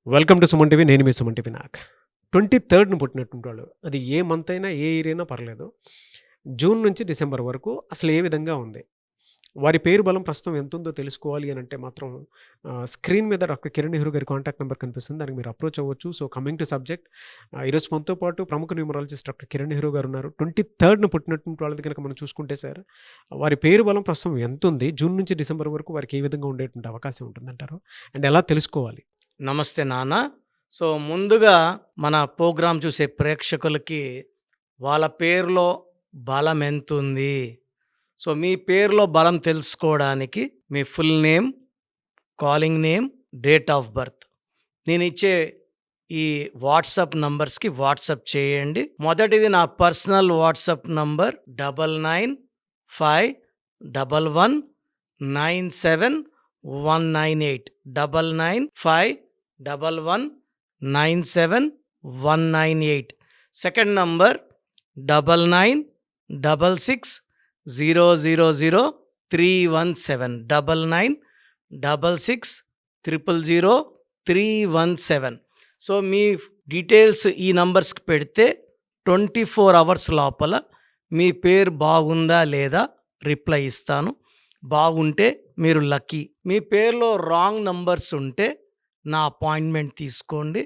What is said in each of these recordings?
Welcome to Suman TV. నేను మీ Suman TV. 23 పుట్టినటువంటి వాళ్ళు, అది ఏ మంత్ అయినా ఏ ఇయర్ అయినా పర్లేదు. జూన్ నుంచి డిసెంబర్ వరకు అసలు ఏ విధంగా ఉంది, వారి పేరు బలం ప్రస్తుతం ఎంత ఉందో తెలుసుకోవాలి అని అంటే మాత్రం స్క్రీన్ మీద డాక్టర్ కిరణ్ నెహ్రూ గారి కాంటాక్ట్ నెంబర్ కనిపిస్తుంది, దానికి మీరు అప్రోచ్ అవ్వచ్చు. సో కమింగ్ టు సబ్జెక్ట్, ఈరోజు మనతో పాటు ప్రముఖ న్యూమరాలజిస్ట్ డాక్టర్ కిరణ్ నెహ్రూ గారు ఉన్నారు. 23 పుట్టినటువంటి వాళ్ళది కనుక మనం చూసుకుంటే సార్, వారి పేరు బలం ప్రస్తుతం ఎంత ఉంది, జూన్ నుంచి డిసెంబర్ వరకు వారికి ఏ విధంగా ఉండేటువంటి అవకాశం ఉంటుందంటారు, అండ్ ఎలా తెలుసుకోవాలి? నమస్తే నాన్న. సో ముందుగా మన ప్రోగ్రాం చూసే ప్రేక్షకులకి వాళ్ళ పేరులో బలం ఎంతుంది, సో మీ పేరులో బలం తెలుసుకోవడానికి మీ full name, calling name, date of birth నేను ఇచ్చే ఈ వాట్సాప్ నంబర్స్కి వాట్సాప్ చేయండి. మొదటిది నా personal WhatsApp number 9951197198 9951197198. Second number 9966000317 9966000317. So మీ డీటెయిల్స్ ఈ నంబర్స్కి పెడితే 24 అవర్స్ లోపల మీ పేరు బాగుందా లేదా రిప్లై ఇస్తాను. బాగుంటే మీరు లక్కీ. మీ పేరులో రాంగ్ నంబర్స్ ఉంటే నా అపాయింట్మెంట్ తీసుకోండి.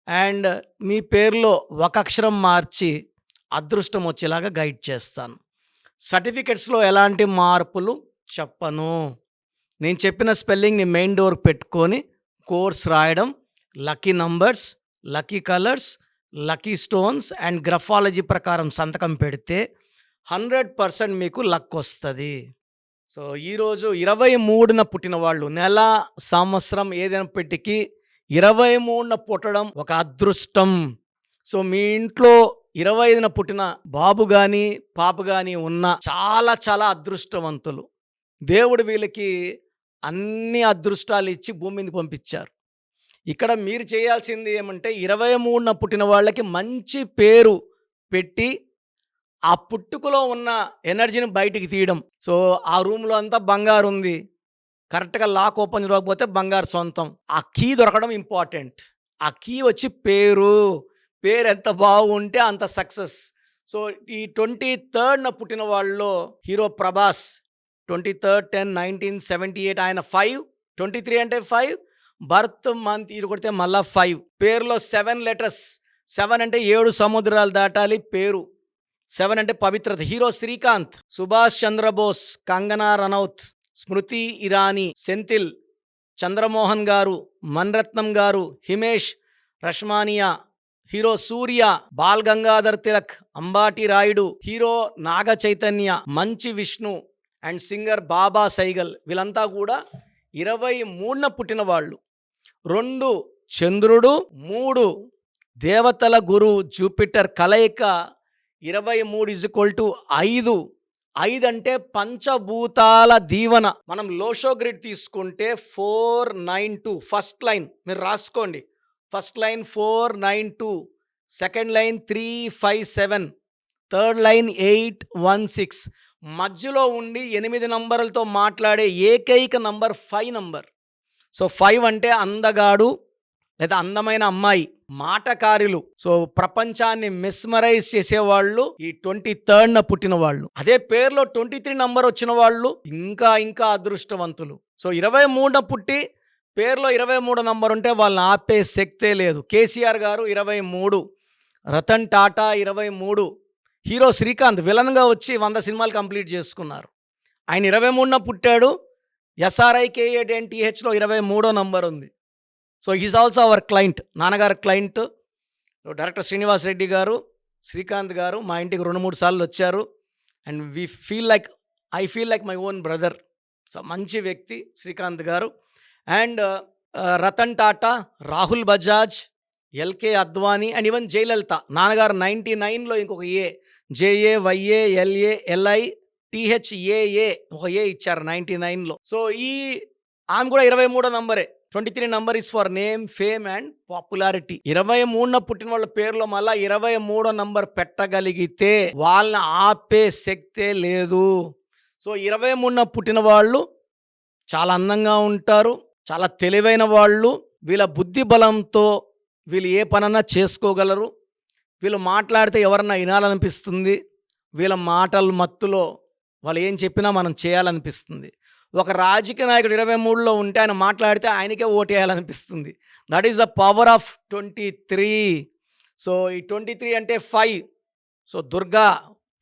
అండ్ మీ పేరులో ఒక అక్షరం మార్చి అదృష్టం వచ్చేలాగా గైడ్ చేస్తాను. సర్టిఫికెట్స్లో ఎలాంటి మార్పులు చెప్పను. నేను చెప్పిన స్పెల్లింగ్ని మెయిన్ డోర్ పెట్టుకొని కోర్స్ రాయడం, lucky numbers, lucky colours, lucky stones and graphology ప్రకారం సంతకం పెడితే 100% మీకు లక్ వస్తుంది. సో ఈరోజు 23న పుట్టిన వాళ్ళు, నెల సంవత్సరం ఏదైనప్పటికీ 23న పుట్టడం ఒక అదృష్టం. సో మీ ఇంట్లో 25న పుట్టిన బాబు కానీ పాప కానీ ఉన్న చాలా చాలా అదృష్టవంతులు. దేవుడు వీళ్ళకి అన్ని అదృష్టాలు ఇచ్చి భూమి మీదకి పంపించారు. ఇక్కడ మీరు చేయాల్సింది ఏమంటే 23న పుట్టిన వాళ్ళకి మంచి పేరు పెట్టి ఆ పుట్టుకలో ఉన్న ఎనర్జీని బయటికి తీయడం. సో ఆ రూమ్లో అంతా బంగారు ఉంది, కరెక్ట్గా లాక్ ఓపెన్ చేయకపోతే బంగారు సొంతం. ఆ కీ దొరకడం ఇంపార్టెంట్. ఆ కీ వచ్చి పేరు ఎంత బాగుంటే అంత సక్సెస్. సో ఈ 23న పుట్టిన వాళ్ళలో హీరో ప్రభాస్ 23/10/1978 ఆయన 5, 23 అంటే 5, బర్త్ మంత్ ఇది కొడితే మళ్ళా 5. పేరులో 7 లెటర్స్. 7 అంటే 7 సముద్రాలు దాటాలి పేరు. 7 అంటే పవిత్రత. హీరో శ్రీకాంత్, సుభాష్ చంద్రబోస్, కంగనా రనౌత్, స్మృతి ఇరానీ, సెంథిల్, చంద్రమోహన్ గారు, మన్రత్నం గారు, హిమేష్ రష్మానియా, హీరో సూర్య, బాల్ గంగాధర్ తిలక్, అంబాటి రాయుడు, హీరో నాగ చైతన్య, మంచి విష్ణు అండ్ సింగర్ బాబా సైగల్. వీళ్ళంతా కూడా 23న పుట్టిన వాళ్ళు. 2 చంద్రుడు, 3 దేవతల గురు జూపిటర్ కలయిక 23 = 5. 5 అంటే పంచభూతాల దీవెన. మనం లోషో గ్రిడ్ తీసుకుంటే 492 ఫస్ట్ లైన్ మీరు రాసుకోండి. First line 492, second line 357, third line 816. మధ్యలో ఉండి 8 నంబర్లతో మాట్లాడే ఏకైక నంబర్ 5 నంబర్. సో 5 అంటే అందగాడు లేదా అందమైన అమ్మాయి, మాటకారులు. సో ప్రపంచాన్ని మెస్మరైజ్ చేసేవాళ్ళు ఈ 23న పుట్టిన వాళ్ళు. అదే పేరులో 23 నంబర్ వచ్చిన వాళ్ళు ఇంకా ఇంకా అదృష్టవంతులు. సో 23న పుట్టి పేరులో 23 నంబర్ ఉంటే వాళ్ళని ఆపే శక్తే లేదు. కేసీఆర్ గారు 23, రతన్ టాటా 23, హీరో శ్రీకాంత్ విలన్గా వచ్చి 100 సినిమాలు కంప్లీట్ చేసుకున్నారు. ఆయన 23న పుట్టాడు. SRIKANTHలో 23వ నంబర్ ఉంది. So he's also our client, నాన్నగారు క్లయింట్. డైరెక్టర్ శ్రీనివాస్ రెడ్డి గారు, శ్రీకాంత్ గారు మా ఇంటికి 2-3 సార్లు వచ్చారు. And I feel like my own brother. So మంచి వ్యక్తి Srikanth garu. And Ratan Tata, Rahul Bajaj, LK Advani and even Jayalalithaa. నాన్నగారు 99లో ఇంకొక ఏ, JAYALALITHAA ఒక ఏ ఇచ్చారు 99లో. సో ఆమె కూడా 23వ నంబరే. 23 number is for name, fame and popularity. 23న పుట్టిన వాళ్ళ పేరులో మళ్ళీ 23వ నంబర్ పెట్టగలిగితే వాళ్ళని ఆపే శక్తే లేదు. సో 23న పుట్టిన వాళ్ళు చాలా అందంగా ఉంటారు, చాలా తెలివైన వాళ్ళు, వీళ్ళ బుద్ధి బలంతో వీళ్ళు ఏ పనన్నా చేసుకోగలరు. వీళ్ళు మాట్లాడితే ఎవరన్నా వినాలనిపిస్తుంది. వీళ్ళ మాటల మత్తులో వాళ్ళు ఏం చెప్పినా మనం చేయాలనిపిస్తుంది. ఒక రాజకీయ నాయకుడు 23లో ఉంటే ఆయన మాట్లాడితే ఆయనకే ఓటేయాలనిపిస్తుంది. That is the power of 23. So ఈ 23 అంటే 5. So Durga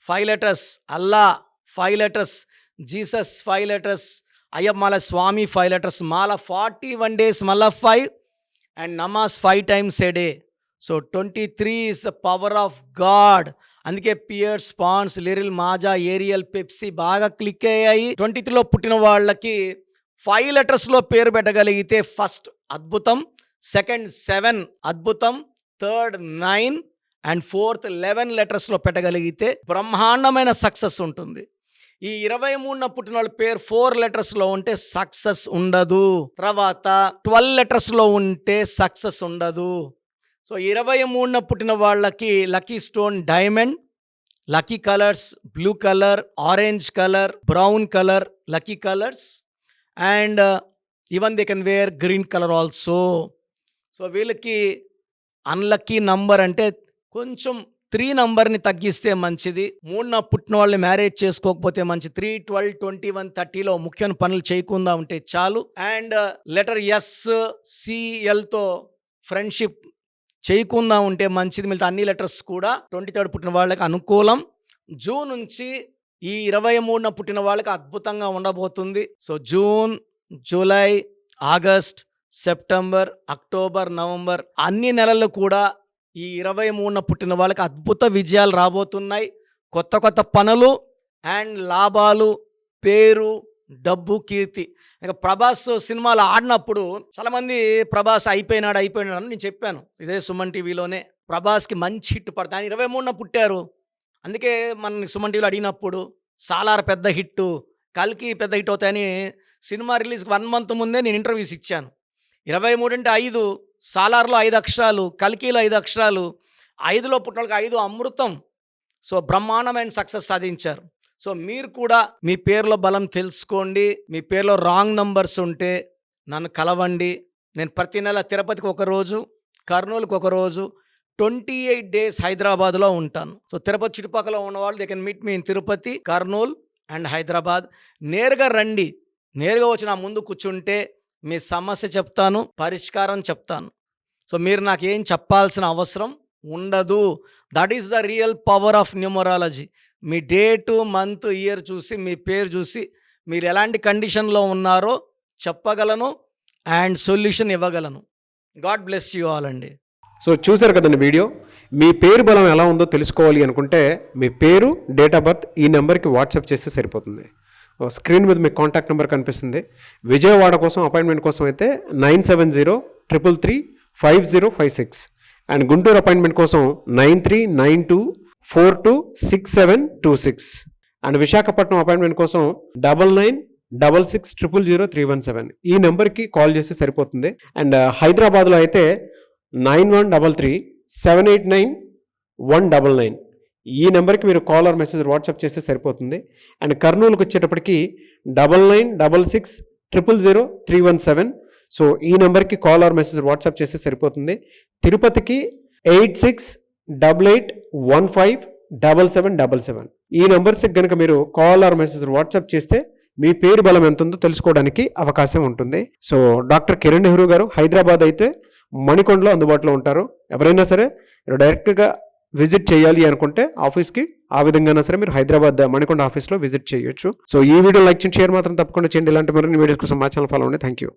5 letters, Allah 5 letters, Jesus 5 లెటర్స్, అయ్యప్పమాల స్వామి 5 లెటర్స్, మాల 41 డేస్ మళ్ళా 5 అండ్ నమాజ్ 5 times a day. So 23 is the power of God. అందుకే Pears, Pond's, Liril, Maaza, Ariel, Pepsi బాగా క్లిక్ అయ్యాయి. 23లో పుట్టిన వాళ్ళకి 5 లెటర్స్లో పేరు పెట్టగలిగితే ఫస్ట్ అద్భుతం, సెకండ్ 7 అద్భుతం, థర్డ్ 9 అండ్ ఫోర్త్ 11 లెటర్స్లో పెట్టగలిగితే బ్రహ్మాండమైన సక్సెస్ ఉంటుంది. ఈ 23న పుట్టిన వాళ్ళ పేరు 4 లెటర్స్లో ఉంటే సక్సెస్ ఉండదు. తర్వాత 12 లెటర్స్లో ఉంటే సక్సెస్ ఉండదు. సో 23న పుట్టిన వాళ్ళకి lucky stone diamond, lucky colours blue colour, orange colour, brown colour lucky colours and even they can wear green colour also. So వీళ్ళకి అన్లక్కీ నంబర్ అంటే కొంచెం 3 నంబర్ని తగ్గిస్తే మంచిది. 3న పుట్టిన వాళ్ళని మ్యారేజ్ చేసుకోకపోతే మంచిది. 3, 12, 21, 30లో ముఖ్యమైన పనులు చేయకుండా ఉంటే చాలు. అండ్ లెటర్ ఎస్, సిఎల్తో ఫ్రెండ్షిప్ చేయకుండా ఉంటే మంచిది. మిగతా అన్ని లెటర్స్ కూడా 23 పుట్టిన వాళ్ళకి అనుకూలం. జూన్ నుంచి ఈ 23న పుట్టిన వాళ్ళకి అద్భుతంగా ఉండబోతుంది. So June, July, August, September, October, November అన్ని నెలలు కూడా ఈ 23న పుట్టిన వాళ్ళకి అద్భుత విజయాలు రాబోతున్నాయి. కొత్త కొత్త పనులు అండ్ లాభాలు, పేరు, డబ్బు, కీర్తి. ఇంకా ప్రభాస్ సినిమాలు ఆడినప్పుడు చాలామంది ప్రభాస్ అయిపోయినాడు అని నేను చెప్పాను ఇదే సుమన్ టీవీలోనే. ప్రభాస్కి మంచి హిట్ పడుతుంది. ఆయన 23న పుట్టారు. అందుకే మన సుమన్ టీవీలో అడిగినప్పుడు సాలార్ పెద్ద హిట్, కల్కి పెద్ద హిట్ అవుతాయని సినిమా రిలీజ్కి 1 మంత్ ముందే నేను ఇంటర్వ్యూస్ ఇచ్చాను. 23 అంటే 5, సాలార్లో 5 అక్షరాలు, కల్కిలో 5 అక్షరాలు, 5లో పుట్టిన వాళ్ళకి 5 అమృతం. సో బ్రహ్మాండమైన సక్సెస్ సాధించారు. సో మీరు కూడా మీ పేరులో బలం తెలుసుకోండి. మీ పేరులో రాంగ్ నంబర్స్ ఉంటే నన్ను కలవండి. నేను ప్రతి నెల తిరుపతికి ఒకరోజు, కర్నూలుకి ఒకరోజు, 28 డేస్ హైదరాబాద్లో ఉంటాను. సో తిరుపతి చుట్టుపక్కల ఉన్నవాళ్ళు they can meet me in Tirupati, Kurnool and Hyderabad. నేరుగా రండి. నేరుగా వచ్చి నా ముందు కూర్చుంటే మీ సమస్య చెప్తాను, పరిష్కారం చెప్తాను. సో మీరు నాకు ఏం చెప్పాల్సిన అవసరం ఉండదు. That is the real power of numerology. Me date, month, year చూసి, మీ పేరు చూసి మీరు ఎలాంటి కండిషన్లో ఉన్నారో చెప్పగలను అండ్ సొల్యూషన్ ఇవ్వగలను. గాడ్ బ్లెస్ యూ ఆల్ అండి. సో చూశారు కదండి వీడియో. మీ పేరు బలం ఎలా ఉందో తెలుసుకోవాలి అనుకుంటే మీ పేరు, డేట్ ఆఫ్ బర్త్ ఈ నెంబర్కి వాట్సాప్ చేస్తే సరిపోతుంది. స్క్రీన్ మీద మీకు కాంటాక్ట్ నెంబర్ కనిపిస్తుంది. విజయవాడ కోసం అపాయింట్మెంట్ కోసం అయితే 9703335056 అండ్ గుంటూరు అపాయింట్మెంట్ కోసం 9392426726 అండ్ విశాఖపట్నం అపాయింట్మెంట్ కోసం 9966600317 ఈ నెంబర్కి కాల్ చేస్తే సరిపోతుంది. అండ్ హైదరాబాద్లో అయితే 9133789199 ఈ నెంబర్కి మీరు కాల్ ఆర్ మెసేజ్ వాట్సాప్ చేస్తే సరిపోతుంది. అండ్ కర్నూలుకి వచ్చేటప్పటికి 9966000317 సో ఈ నెంబర్కి కాల్ ఆర్ మెసేజ్ వాట్సాప్ చేస్తే సరిపోతుంది. తిరుపతికి 8688157777 ఈ నెంబర్స్కి కనుక మీరు కాల్ ఆర్ మెసేజ్ వాట్సాప్ చేస్తే మీ పేరు బలం ఎంత ఉందో తెలుసుకోవడానికి అవకాశం ఉంటుంది. సో డాక్టర్ కిరణ్ నెహ్రూ గారు హైదరాబాద్ అయితే మణికొండలో అందుబాటులో ఉంటారు. ఎవరైనా సరే డైరెక్ట్గా విజిట్ చేయాలి అనుకుంటే ఆఫీస్కి ఆ విధంగా సరే మీరు హైదరాబాద్ మణికొండ ఆఫీస్లో విజిట్ చేయొచ్చు. సో ఈ వీడియో లైక్ చేయండి, షేర్ మాత్రం తప్పకుండా చేయండి. ఇలాంటి మరిన్ని వీడియోస్ కోసం మా ఛానల్ ఫాలో అవ్వండి. Thank you.